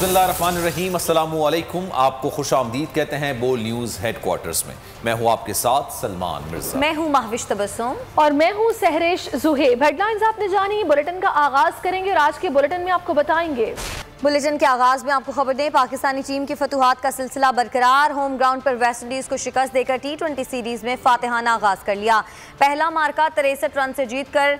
बिस्मिल्लाहिर्रहमानिर्रहीम, अस्सलामुअलैकुम। आपको खुश आमदीद कहते हैं बोल न्यूज़ हेडक्वार्टर्स में। मैं हूँ आपके साथ सलमान मिर्जा। मैं हूँ महविश तबस्सुम और मैं हूँ सहरिश जुहेब। हेडलाइंस आपने जानी, बुलेटिन का आगाज करेंगे और आज के बुलेटिन में आपको बताएंगे। बुलेटिन के आगाज में आपको खबर दें, पाकिस्तानी टीम की फतुहात का सिलसिला बरकरार। होम ग्राउंड पर वेस्ट इंडीज को शिकस्त देकर T20 सीरीज में फातिहाना आगाज कर लिया। पहला मार्का 63 रन से जीतकर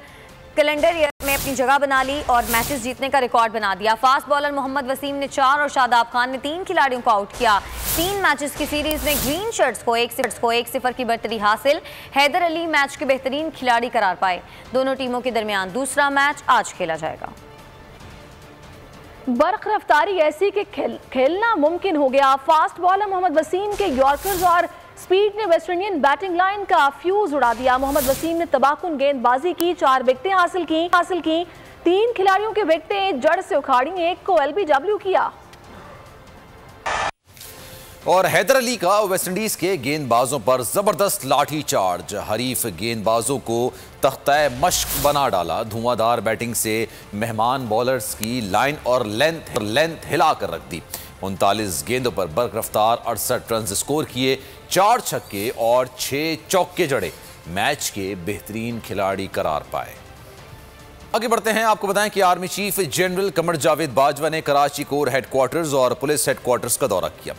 कैलेंडर ईयर में अपनी जगह बना ली और मैचेस जीतने का रिकॉर्ड बना दिया। फास्ट बॉलर मोहम्मद वसीम ने 4 और शादाब खान ने 3 खिलाड़ियों को आउट किया। 3 मैचेस की सीरीज में ग्रीन शर्ट्स को 1-0 की बढ़तरी हासिल। हैदर अली मैच के बेहतरीन खिलाड़ी करार पाए। दोनों टीमों के दरमियान दूसरा मैच आज खेला जाएगा। बर्क रफ्तारी ऐसी कि खेलना मुमकिन हो गया। फास्ट बॉलर मोहम्मद वसीम के यॉर्कर्स और स्पीड ने वेस्ट इंडियन बैटिंग लाइन का फ्यूज उड़ा दिया। मोहम्मद वसीम ने तबाहकुन गेंदबाजी की, 4 विकेटें हासिल की। 3 खिलाड़ियों के विकेटें जड़ से उखाड़ी, 1 को LBW किया। और हैदर अली का वेस्टइंडीज के गेंदबाजों पर जबरदस्त लाठी चार्ज, हरीफ गेंदबाजों को तख्ता मश्क बना डाला। धुआंधार बैटिंग से मेहमान बॉलर्स की लाइन और लेंथ हिला कर रख दी। 39 गेंदों पर बर्क रफ्तार 68 रन स्कोर किए, 4 छक्के और 6 चौके जड़े। मैच के बेहतरीन खिलाड़ी करार पाए। आगे बढ़ते हैं, आपको बताएं कि army chief general Qamar Javed Bajwa ने कराची कोर हेडक्वार्टर्स और पुलिस हेडक्वार्टर्स का दौरा किया।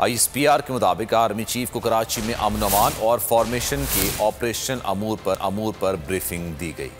ISPR के मुताबिक आर्मी चीफ को कराची में अमन अमान और फॉर्मेशन के ऑपरेशन अमूर पर ब्रीफिंग दी गई।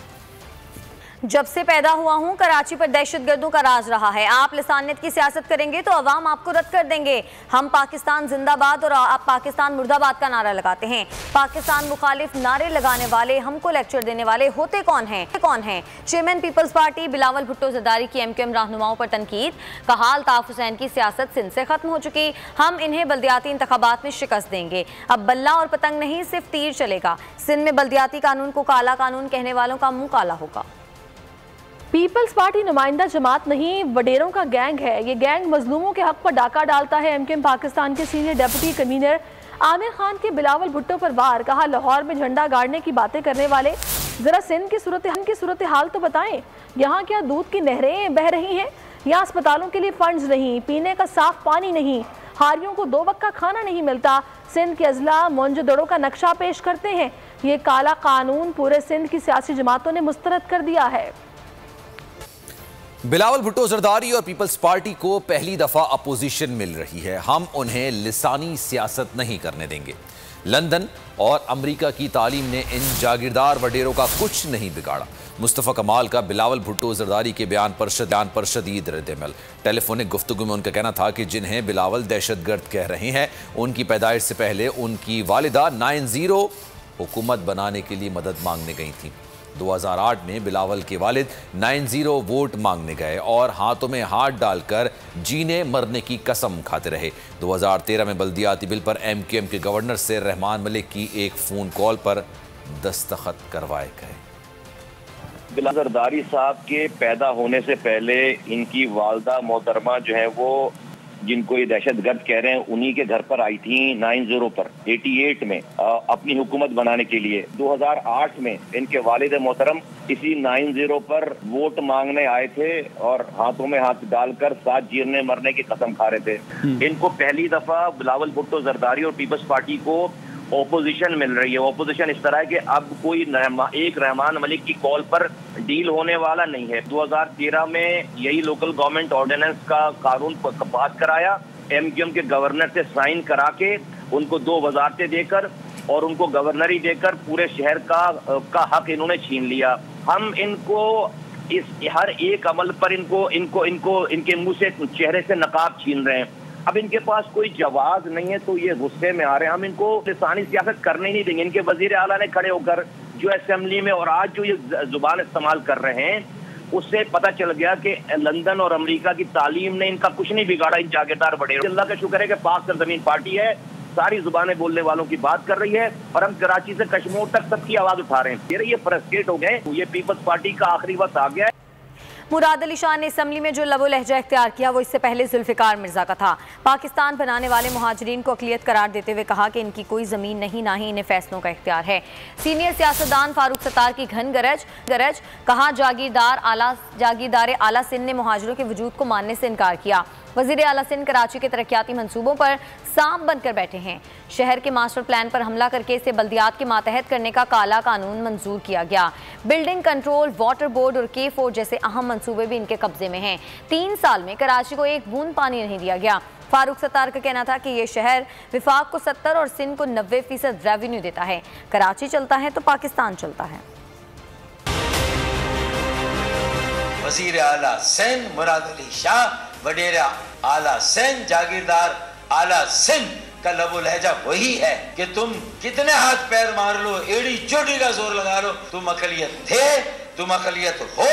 जब से पैदा हुआ हूं कराची पर दहशतगर्दों का राज रहा है। आप लिसानियत की सियासत करेंगे तो अवाम आपको रद्द कर देंगे। हम पाकिस्तान जिंदाबाद और आप पाकिस्तान मुर्दाबाद का नारा लगाते हैं। पाकिस्तान मुखालिफ नारे लगाने वाले, हमको लेक्चर देने वाले होते कौन हैं? Chairman people's party Bilawal Bhutto Zardari की MQM रहनुमाओं पर तनकीद। कहा अल्ताफ हुसैन की सियासत सिंध से खत्म हो चुकी, हम इन्हें बल्दियाती इंतखाबात में शिकस्त देंगे। अब बल्ला और पतंग नहीं, सिर्फ तीर चलेगा। सिंध में बल्दियाती कानून को काला कानून कहने वालों का मुंह काला होगा। पीपल्स पार्टी नुमाइंदा जमात नहीं, वडेरों का गैंग है। ये गैंग मजलूमों के हक पर डाका डालता है। MQM पाकिस्तान के senior deputy convener Aamir Khan के बिलावल भुट्टो पर वार। कहा लाहौर में झंडा गाड़ने की बातें करने वाले जरा सिंध की सूरत हाल तो बताएं। यहाँ क्या दूध की नहरें बह रही हैं? यहाँ अस्पतालों के लिए फंड्स नहीं, पीने का साफ पानी नहीं, हारियों को 2 वक्त का खाना नहीं मिलता। सिंध के अजला मोंजोदड़ों का नक्शा पेश करते हैं। ये काला कानून पूरे सिंध की सियासी जमातों ने मुस्तरद कर दिया है। बिलावल भुट्टो जरदारी और पीपल्स पार्टी को पहली दफा अपोजिशन मिल रही है। हम उन्हें लिसानी सियासत नहीं करने देंगे। लंदन और अमेरिका की तालीम ने इन जागीरदार वडेरों का कुछ नहीं बिगाड़ा। मुस्तफ़ा कमाल का बिलावल भुट्टो जरदारी के बयान पर शदीद रद्द-ए-अमल। टेलीफोनिक गुफ्तगू में उनका कहना था कि जिन्हें बिलावल दहशतगर्द कह रहे हैं, उनकी पैदाइश से पहले उनकी वालिदा 9-0 हुकूमत बनाने के लिए मदद मांगने गई थी। 2008 में बिलावल के वालिद 9-0 वोट मांगने गए और हाथों में हाथ डालकर जीने मरने की कसम खाते रहे। 2013 में बल्दियाती बिल पर MQM के गवर्नर से रहमान मलिक की एक फ़ोन कॉल पर दस्तखत करवाए गए। बिलावल जरदारी साहब के पैदा होने से पहले इनकी वालदा मोहतरमा जो है वो, जिनको ये दहशतगर्द कह रहे हैं, उन्हीं के घर पर आई थी 9-0 पर 88 में अपनी हुकूमत बनाने के लिए। 2008 में इनके वालिद मोहतरम इसी 9-0 पर वोट मांगने आए थे और हाथों में हाथ डालकर साथ जीने मरने की कसम खा रहे थे। इनको पहली दफा बिलावल भुट्टो जरदारी और पीपल्स पार्टी को ओपोजिशन मिल रही है। ओपोजिशन इस तरह है कि अब कोई एक रहमान मलिक की कॉल पर डील होने वाला नहीं है। 2013 में यही लोकल गवर्नमेंट ऑर्डिनेंस का कानून पास कराया, MQM के गवर्नर से साइन करा के उनको 2 वजारतें देकर और उनको गवर्नरी देकर पूरे शहर का हक इन्होंने छीन लिया। हम इनको इस हर एक अमल पर इनके मुंह से, चेहरे से नकाब छीन रहे हैं। अब इनके पास कोई जवाब नहीं है तो ये गुस्से में आ रहे हैं। हम इनको लिसानी सियासत करने ही नहीं देंगे। इनके वजीर आला ने खड़े होकर जो असेंबली में और आज जो ये जुबान इस्तेमाल कर रहे हैं, उससे पता चल गया कि लंदन और अमेरिका की तालीम ने इनका कुछ नहीं बिगाड़ा। इन जागीरदार वडेरों, अल्लाह का शुक्र है कि पाक सरजमीन पार्टी है, सारी जुबानें बोलने वालों की बात कर रही है और हम कराची से कश्मीर तक सबकी आवाज उठा रहे हैं। ये फ्रस्ट्रेट हो गए। ये पीपल्स पार्टी का आखिरी वक्त आ गया है। मुराद अली शाह ने असम्बली में जो लबो लहजा इख्तियार किया वो इससे पहले जुल्फिकार मिर्जा का था। पाकिस्तान बनाने वाले मुहाजिरीन को अक़लियत करार देते हुए कहा कि इनकी कोई ज़मीन नहीं, ना ही इन्हें फैसलों का इख्तियार है। सीनियर सियासतदान फारूक सत्तार की घन गरज, कहा जागीरदार आला सिंध ने मुहाजिरों के वजूद को मानने से इनकार किया। वजीर आला सिंध कराची के तरक्याती मंसूबों पर सांप बनकर बैठे हैं। शहर के मास्टर प्लान पर हमला करके इसे बल्दियात के मातहत करने का काला कानून मंजूर किया गया। बिल्डिंग कंट्रोल, वाटर बोर्ड और K4 जैसे अहम मंसूबे भी इनके कब्जे में हैं। 3 साल में कराची को एक बूंद पानी नहीं दिया गया। फारूक सत्तार का कहना था कि ये शहर विफाक को 70 और सिंध को 90% रेवेन्यू देता है। कराची चलता है तो पाकिस्तान चलता है। वजीर आला सिंध मुराद अली शाह, वडेरा आला सिंध, जागीरदार आला सिंध का लबो लहजा वही है कि तुम कितने हाथ पैर मार लो, एड़ी चोटी का जोर लगा लो, तुम अकलियत थे, तुम अकलियत हो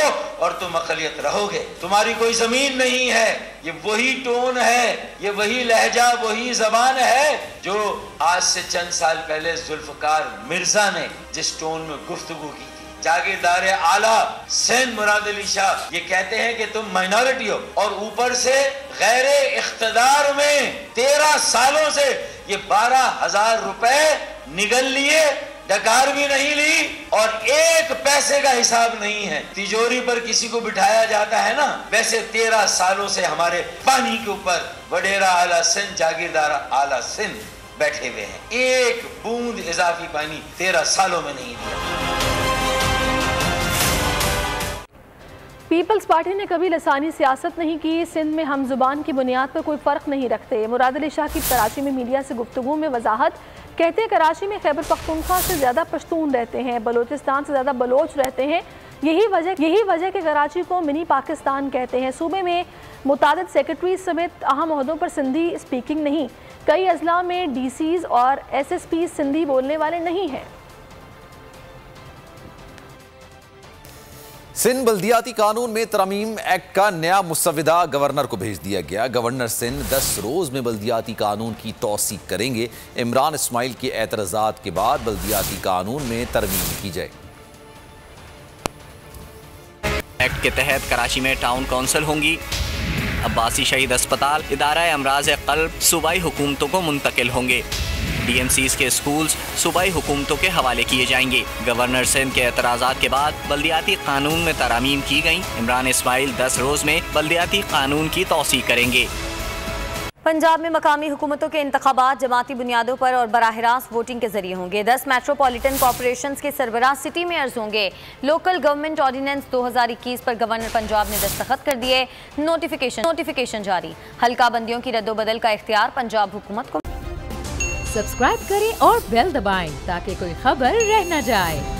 और तुम अकलियत रहोगे। तुम्हारी कोई जमीन नहीं है। ये वही टोन है, ये वही लहजा, वही जबान है जो आज से चंद साल पहले जुल्फकार मिर्जा ने जिस टोन में गुफ्तगू की। जागीरदार आला सिंध मुराद अली शाह ये कहते हैं कि तुम माइनॉरिटी हो और ऊपर से गैर इख्तिदार में 13 सालों से ये 12,000 रुपए निगल लिए, डकार भी नहीं ली और 1 पैसे का हिसाब नहीं है। तिजोरी पर किसी को बिठाया जाता है ना, वैसे 13 सालों से हमारे पानी के ऊपर वडेरा आला सिंध, जागीरदार आला सिंध बैठे हुए हैं। 1 बूंद इजाफी पानी 13 सालों में नहीं दिया। पीपल्स पार्टी ने कभी लसानी सियासत नहीं की। सिंध में हम जुबान की बुनियाद पर कोई फ़र्क नहीं रखते। मुराद अली शाह की कराची में मीडिया से गुफ्तगू में वजाहत। कहते हैं कराची में खैबर पख्तूनख्वा से ज़्यादा पश्तून रहते हैं, बलोचिस्तान से ज़्यादा बलोच रहते हैं। यही वजह कि कराची को मिनी पाकिस्तान कहते हैं। सूबे में मुतादिद सेक्रेटरीज समेत अहम ओहदों पर सिंधी स्पीकिंग नहीं। कई अजला में DCs और SSPs सिंधी बोलने वाले नहीं हैं। सिंध बल्दियाती कानून में तरमीम एक्ट का नया मुसविदा गवर्नर को भेज दिया गया। गवर्नर सिंध 10 रोज में बल्दियाती कानून की तौसीक करेंगे। इमरान इस्माइल के एतराज़ात के बाद बल्दियाती कानून में तरमीम की जाए। एक्ट के तहत कराची में टाउन काउंसिल होंगी। अब्बासी शहीद अस्पताल, इदारा अमराज क़ल्ब सूबाई हुकूमतों को मुंतकिल होंगे। DMCs के स्कूल्स सूबाई हुकूमतों के हवाले किए जाएंगे। गवर्नर सिंध के एतराज़ात के बाद बल्दियाती कानून में तरामीम की गई। इमरान इस्माइल 10 रोज में बल्दियाती कानून की तौसीक करेंगे। पंजाब में मकामी हुकूमतों के इंतखाबात जमाती बुनियादों पर और बराह रास्त वोटिंग के जरिए होंगे। 10 मेट्रोपॉलिटन कॉरपोरेशंस के सरबराह सिटी मेयर्स होंगे। लोकल गवर्नमेंट ऑर्डिनेंस 2021 पर गवर्नर पंजाब ने दस्तखत कर दिए। नोटिफिकेशन जारी। हल्का बंदियों की रद्दोबदल का इख्तियार पंजाब हुकूमत को। सब्सक्राइब करें और बेल दबाएं ताकि कोई खबर रह न जाए।